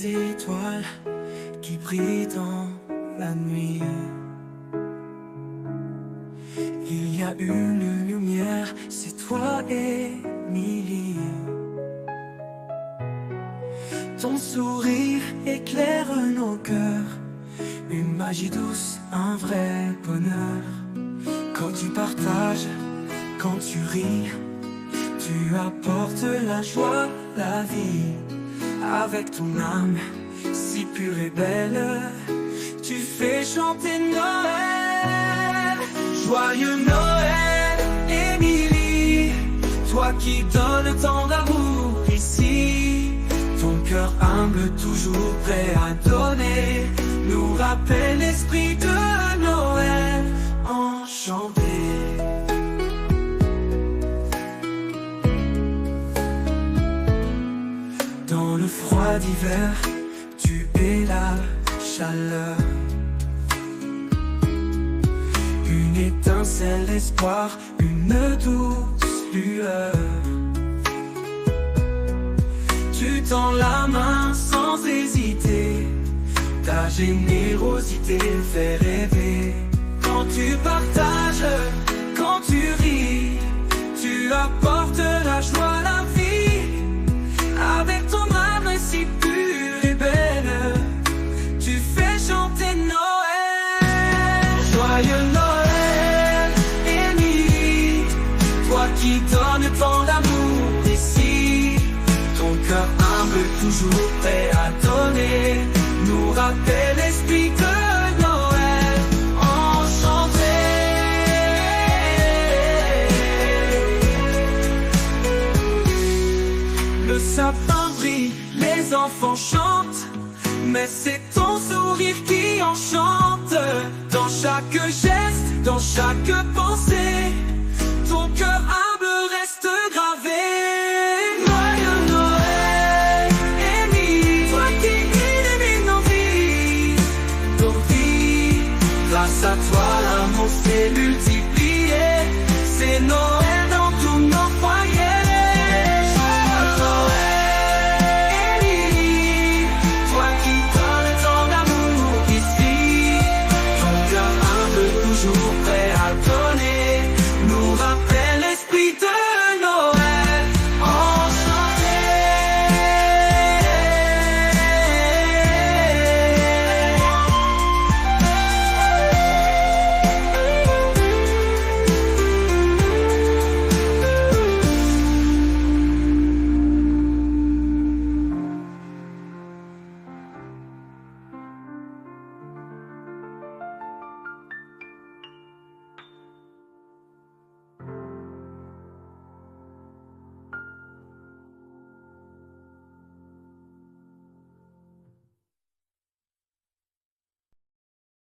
les étoiles qui brillent dans la nuit. Il y a une lumière, c'est toi, Émilie. Ton sourire éclaire nos cœurs, une magie douce, un vrai bonheur. Quand tu partages, quand tu ris, tu apportes la joie, la vie. Avec ton âme si pure et belle, tu fais chanter Noël. Joyeux Noël, Émilie, toi qui donnes tant d'amour ici. Ton cœur humble, toujours prêt à donner, nous rappelle l'esprit de Noël enchanté. Dans le froid d'hiver, tu es la chaleur, une étincelle d'espoir, une douce lueur. Tu tends la main sans hésiter, ta générosité fait rêver. Quand tu partages, quand tu ris, tu apportes la joie, la vie. Avec ton âme si pure et belle, tu fais chanter Noël. Joyeux Noël, Émilie, toi qui donnes tant d'amour ici. Ton cœur humble, toujours prêt à donner, nous rappelle l'esprit de Noël enchanté. Le sapin brille, les enfants chantent, mais c'est ton sourire qui enchante. Dans chaque geste, dans chaque pensée,